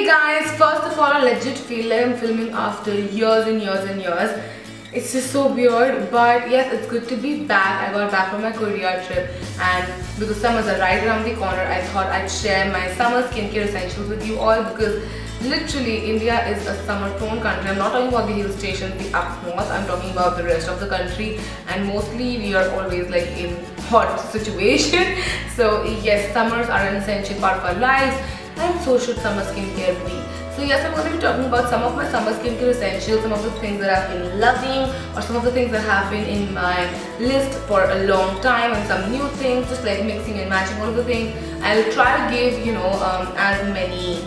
guys, first of all, I legit feel like I'm filming after years and years and years. It's just so weird, but yes, it's good to be back. I got back from my Korea trip, and because summers are right around the corner, I thought I'd share my summer skincare essentials with you all, because literally India is a summer prone country. I'm not talking about the hill stations, the up north, I'm talking about the rest of the country, and mostly we are always like in hot situation. So yes, summers are an essential part of our lives, and so should summer skincare be. So yes, I'm going to be talking about some of my summer skincare essentials, some of the things that I've been loving, or some of the things that have been in my list for a long time, and some new things, just like mixing and matching all of the things. I'll try to give, as many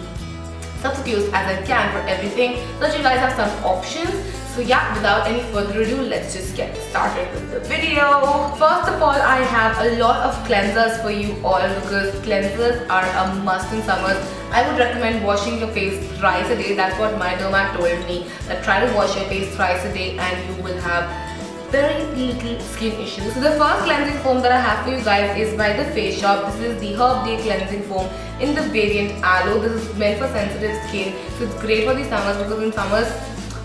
substitutes as I can for everything, so that you guys have some options. So yeah, without any further ado, let's just get started with the video. First of all, I have a lot of cleansers for you all, because cleansers are a must in summers. I would recommend washing your face thrice a day. That's what my dermat told me, that try to wash your face thrice a day and you will have very little skin issues. So the first cleansing foam that I have for you guys is by the Face Shop. This is the Herb Day cleansing foam in the variant Aloe. This is meant for sensitive skin, so it's great for the summers, because in summers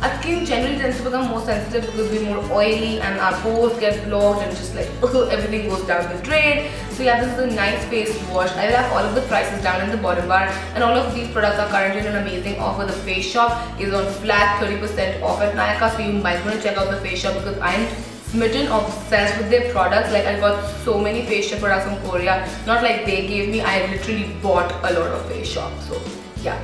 our skin generally tends to become more sensitive because we're more oily and our pores get blocked and just like everything goes down the drain. So yeah, this is a nice face wash. I will have all of the prices down in the bottom bar, and all of these products are currently in an amazing offer. The Face Shop is on flat 30% off at Nykaa, so you might want to check out the Face Shop, because I'm smitten, obsessed with their products. Like, I got so many Face Shop products from Korea, not like they gave me, I literally bought a lot of Face Shop. So yeah.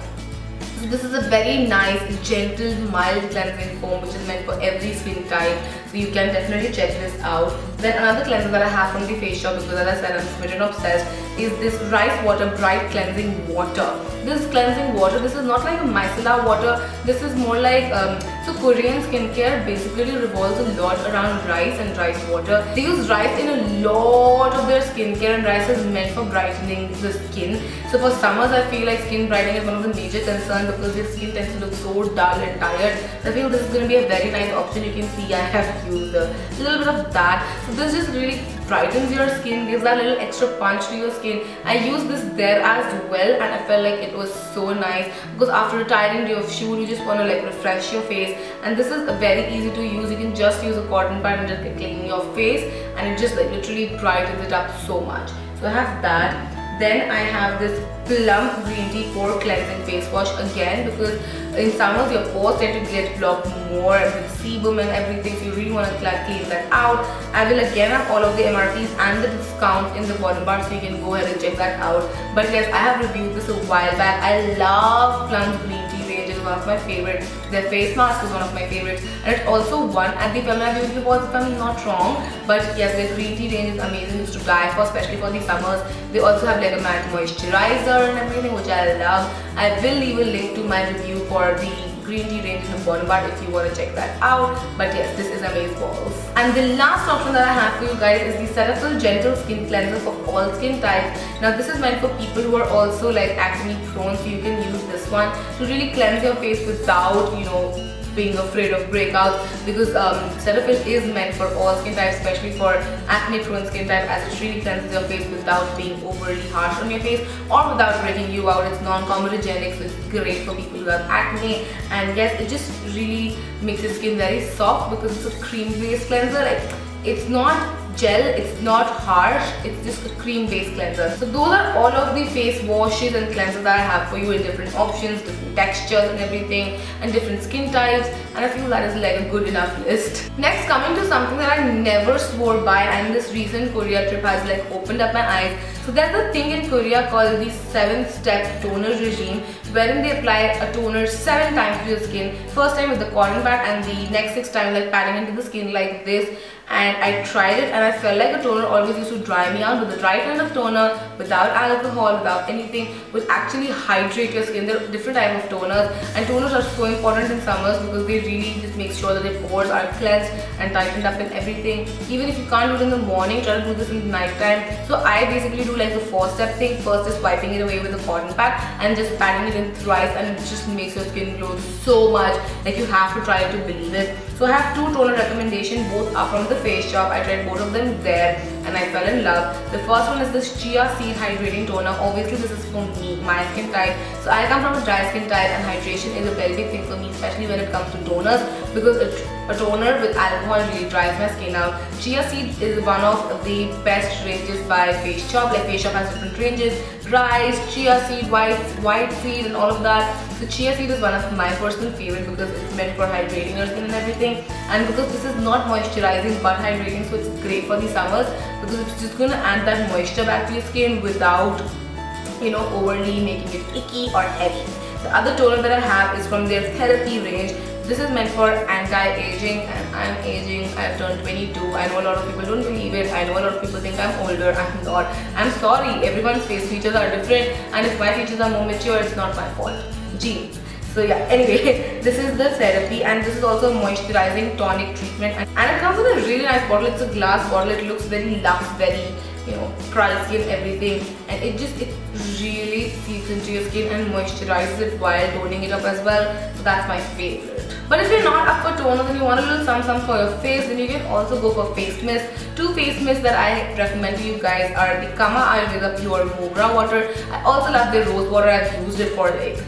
So this is a very nice, gentle, mild cleansing foam, which is meant for every skin type. So you can definitely check this out. Then another cleanser that I have from the Face Shop, because as I said, I'm smitten obsessed, is this Rice Water Bright Cleansing Water. This cleansing water, this is not like a micellar water. This is more like, so Korean skincare basically revolves a lot around rice and rice water. They use rice in a lot of their skincare, and rice is meant for brightening the skin. So for summers, I feel like skin brightening is one of the major concerns, because your skin tends to look so dull and tired. So I feel this is going to be a very nice option. You can see I have used a little bit of that. So this just really brightens your skin, gives that little extra punch to your skin. I used this there as well, and I felt like it was so nice, because after a tiring day of shoot, you just want to like refresh your face, and this is very easy to use. You can just use a cotton pad and just clean your face, and it just like literally brightens it up so much. So I have that. Then I have this Plum Green Tea Pore Cleansing Face Wash, again because in summers your pores tend to get blocked more with sebum and everything, so you really want to clean that out. I will again have all of the MRPs and the discount in the bottom bar, so you can go ahead and check that out. But yes, I have reviewed this a while back. I love Plum Green Tea range, it's one of my favorites. Their face mask is one of my favorites, and it also won at the Femina Beauty Awards if I'm not wrong. But yes, their green tea range is amazing to die for, especially for the summers. They also have like a matte moisturizer and everything, which I love. I will leave a link to my review for the green tea range in the bottom bar if you want to check that out. But yes, this is amazing balls. And the last option that I have for you guys is the Cetaphil Gentle Skin Cleanser for all skin types. Now this is meant for people who are also like acne prone, so you can use this one to really cleanse your face without, being afraid of breakouts, because Cetaphil is meant for all skin types, especially for acne prone skin type, as it really cleanses your face without being overly harsh on your face or without breaking you out. It's non-comedogenic, so it's great for people who have acne. And yes, it just really makes your skin very soft, because it's a cream based cleanser. Like, it's not gel, it's not harsh, it's just a cream based cleanser. So those are all of the face washes and cleansers that I have for you in different options, different textures and everything, and different skin types, and I feel that is like a good enough list. Next, coming to something that I never swore by, and this recent Korea trip has like opened up my eyes. So there's a thing in Korea called the 7-step toner regime, wherein they apply a toner 7 times to your skin. First time with the cotton pad, and the next 6 times like patting into the skin like this. And I tried it, and I felt like a toner always used to dry me out, but the right kind of toner, without alcohol, without anything, would actually hydrate your skin. There are different types of toners, and toners are so important in summers, because they really just make sure that your pores are cleansed and tightened up and everything. Even if you can't do it in the morning, try to do this in the night time. So I basically do like the 4-step thing. First is wiping it away with a cotton pad and just patting it in thrice, and it just makes your skin glow so much. Like, you have to try it to believe it. So I have 2 toner recommendations, both are from the Face Shop. I tried both of them there. and I fell in love. The first one is this Chia Seed Hydrating Toner. Obviously this is for me, my skin type. So I come from a dry skin type and hydration is a very big thing for me, especially when it comes to toners, because a toner with alcohol really dries my skin out. Chia Seed is one of the best ranges by Face Shop. Like Face Shop has different ranges, rice, chia seed, white seed and all of that. So chia seed is one of my personal favorite because it's meant for hydrating your skin and everything, and because this is not moisturizing but hydrating, so it's great for the summers because it's just gonna add that moisture back to your skin without, you know, overly making it icky or heavy. The other toner that I have is from their Therapy range. This is meant for anti-aging, and I'm aging. I've turned 22. I know a lot of people don't believe it. I know a lot of people think I'm older. I'm not. I'm sorry. Everyone's face features are different, and if my features are more mature, it's not my fault. Genes. So yeah, anyway, this is the Therapy, and this is also a moisturizing tonic treatment, and it comes with a really nice bottle. It's a glass bottle. It looks very luxe, very, you know, pricey and everything, and it really seeps into your skin and moisturizes it while toning it up as well. So that's my favorite. But if you're not up for toners and you want a little some for your face, then you can also go for face mist. Two face mists that I recommend to you guys are the Kama Ayurveda Pure Mogra Water. I also love the rose water. I've used it for like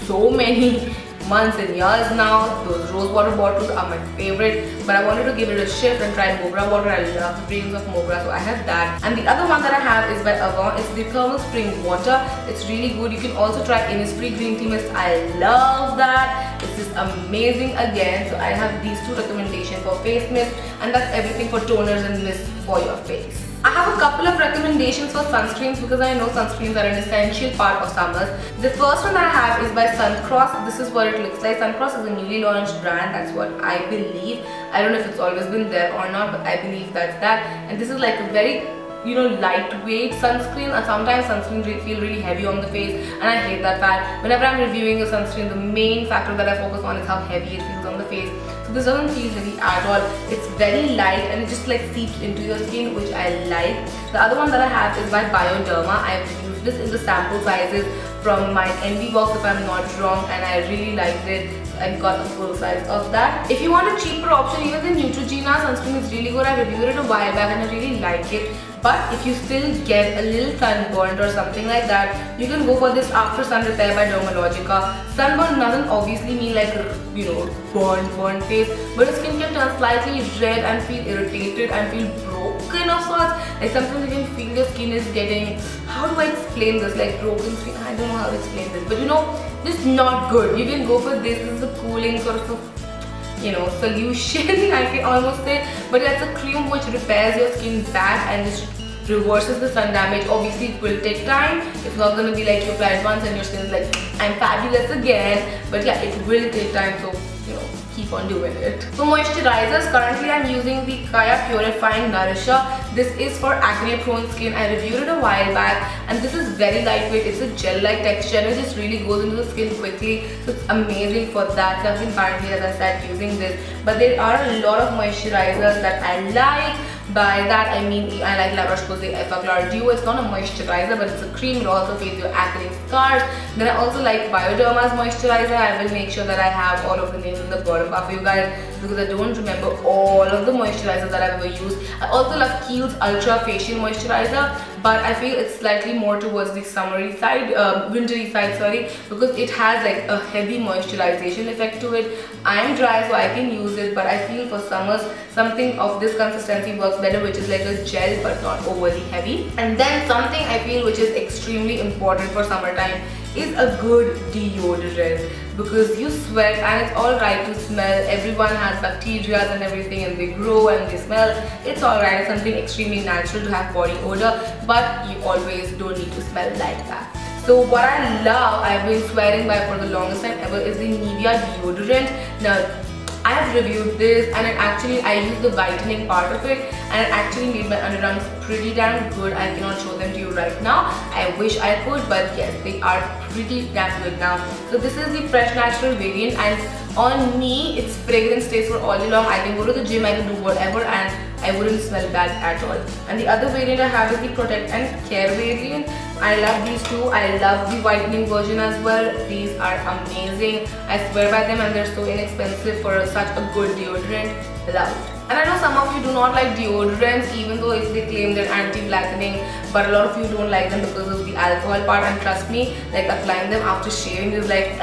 so many months and years now. Those rose water bottles are my favorite, but I wanted to give it a shift and try Mogra water. I love the fragrance of Mogra, so I have that. And the other one that I have is by Avant. It's the Thermal Spring Water. It's really good. You can also try Innisfree Green Tea Mist. I love that. It's just amazing again. So I have these two recommendations for face mist, and that's everything for toners and mist for your face. I have a couple of recommendations for sunscreens because I know sunscreens are an essential part of summers. The first one that I have is by Suncross. This is what it looks like. Suncross is a newly launched brand. That's what I believe. I don't know if it's always been there or not, but I believe that's that. And this is like a very, you know, lightweight sunscreen, and sometimes sunscreens feel really heavy on the face, and I hate that fact. Whenever I'm reviewing a sunscreen, the main factor that I focus on is how heavy it feels on the face. So this doesn't feel heavy at all. It's very light and it just like seeps into your skin, which I like. The other one that I have is by Bioderma. I've used this in the sample sizes from my Envy box if I'm not wrong, and I really liked it. I got the full size of that. If you want a cheaper option, even the Neutrogena sunscreen is really good. I reviewed it a while back and I really like it. But if you still get a little sunburned or something like that, you can go for this After Sun Repair by Dermalogica. Sunburn doesn't obviously mean like, you know, burnt face, but your skin can turn slightly red and feel irritated and feel broken of sorts. Like sometimes you can feel your skin is getting, how do I explain this, like broken skin, I don't know how to explain this, but you know, just not good. You can go for this. This is a cooling sort of a, you know, solution I can almost say, but it's a cream which repairs your skin back and just reverses the sun damage. Obviously it will take time. It's not going to be like you apply it once and your skin is like, I'm fabulous again, but yeah, it will take time, so you know, keep on doing it. For moisturizers, currently I'm using the Kaya Purifying Nourisher. This is for acne prone skin. I reviewed it a while back, and this is very lightweight. It's a gel like texture and it just really goes into the skin quickly, so it's amazing for that. So I've been currently, as I said, using this, but there are a lot of moisturizers that I like. By that I mean I like La Roche-Posay Effaclar Duo. It's not a moisturizer, but it's a cream. It also fades your acne scars. Then I also like Bioderma's moisturizer. I will make sure that I have all of the names in the bottom bar for you guys because I don't remember all of the moisturizers that I've ever used. I also love Kiehl's Ultra Facial Moisturizer, but I feel it's slightly more towards the summery side, wintry side, sorry, because it has like a heavy moisturization effect to it. I am dry, so I can use it, but I feel for summers something of this consistency works better, which is like a gel but not overly heavy. And then something I feel which is extremely important for summertime is a good deodorant, because you sweat and it's alright to smell. Everyone has bacteria and everything and they grow and they smell. It's alright, it's something extremely natural to have body odor, but you always don't need to smell like that. So what I love, I've been swearing by for the longest time ever, is the Nivea deodorant. Now I have reviewed this and I used the whitening part of it, and it actually made my underarms pretty damn good. I cannot show them to you right now. I wish I could, but yes, they are pretty damn good now. So this is the Fresh Natural variant, and on me its fragrance stays for all day long. I can go to the gym, I can do whatever, and I wouldn't smell bad at all. And the other variant I have is the Protect and Care variant. I love these two. I love the whitening version as well. These are amazing. I swear by them, and they're so inexpensive for such a good deodorant. Love it. And I know some of you do not like deodorants, even though if they claim they're anti-blackening, but a lot of you don't like them because of the alcohol part. And trust me, like applying them after shaving is like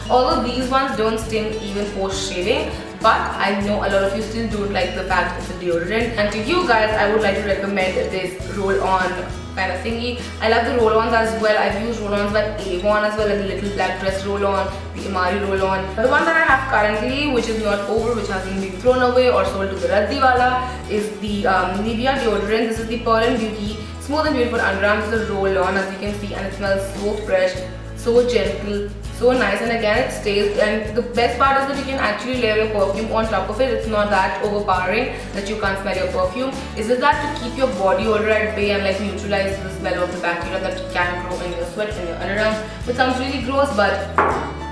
although these ones don't sting even post shaving, but I know a lot of you still don't like the fact it's a deodorant. And to you guys, I would like to recommend this roll-on kind of thingy. I love the roll-ons as well. I've used roll-ons by Avon as well, like the Little Black Dress roll-on, the Imari roll-on. The one that I have currently, which is not over, which hasn't been thrown away or sold to the Raddiwala, is the Nivea deodorant. This is the Pearl and Beauty Smooth and Beautiful Underarms. This is a roll-on, as you can see, and it smells so fresh, so gentle, so nice, and again it stays. And the best part is that you can actually layer your perfume on top of it. It's not that overpowering that you can't smell your perfume. Is it that to keep your body odor at bay and like neutralize the smell of the bacteria that can grow in your sweat and your underarms, which sounds really gross, but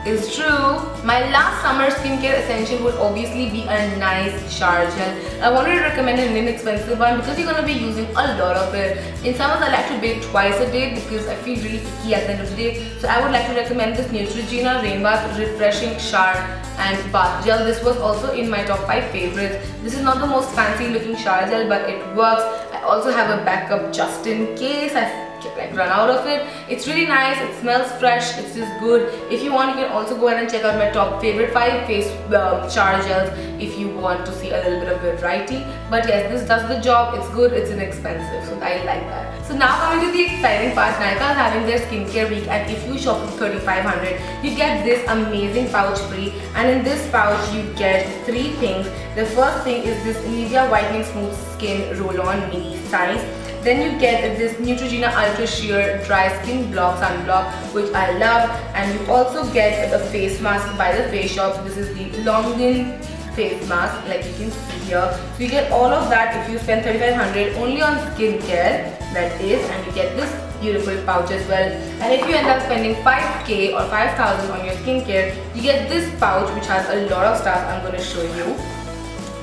is true. My last summer skincare essential would obviously be a nice shower gel. I wanted to recommend an inexpensive one because you're going to be using a lot of it. In summers, I like to bathe twice a day because I feel really icky at the end of the day. So I would like to recommend this Neutrogena Rain Bath Refreshing Shower and Bath Gel. This was also in my top 5 favorites. This is not the most fancy looking shower gel, but it works. I also have a backup just in case I like run out of it. It's really nice, it smells fresh, it's just good. If you want, you can also go ahead and check out my top favorite 5 face shower gels if you want to see a little bit of variety. But yes, this does the job, it's good, it's inexpensive, so I like that. So now coming to the exciting part, Nykaa is having their skincare week, and if you shop for 3,500, you get this amazing pouch free. And in this pouch you get 3 things. The first thing is this Nivea Whitening Smooth Skin Roll-On Mini Size. Then you get this Neutrogena Ultra Sheer Dry Skin Block Sunblock, which I love. And you also get the face mask by The Face Shop. This is the Longin face mask, like you can see here. So you get all of that if you spend 3,500 only on skincare, that is, and you get this beautiful pouch as well. And if you end up spending 5k or 5,000 on your skincare, you get this pouch which has a lot of stuff I'm going to show you.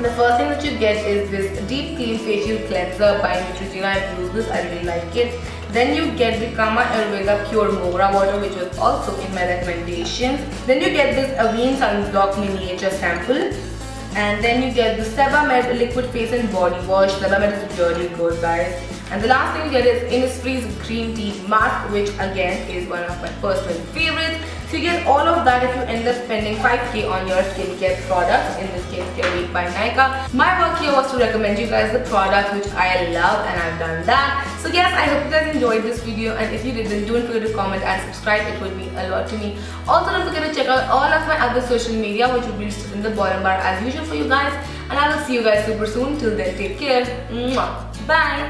The first thing that you get is this Deep Clean Facial Cleanser by Neutrogena. I've used this, I really like it. Then you get the Kama Ayurveda Pure Mogra Water, which was also in my recommendations. Then you get this Avene Sunblock Miniature Sample. And then you get the Sebamed Liquid Face and Body Wash. Sebamed is really good, guys. And the last thing you get is Innisfree's Green Tea Mask, which again is one of my personal favorites. So you get all of that if you end up spending 5k on your skincare products in this skincare week by Nykaa. My work here was to recommend you guys the products which I love, and I've done that. So yes, I hope you guys enjoyed this video, and if you did, then don't forget to comment and subscribe. It would mean a lot to me. Also, don't forget to check out all of my other social media, which will be listed in the bottom bar as usual for you guys. And I will see you guys super soon. Till then, take care. Mwah. Bye.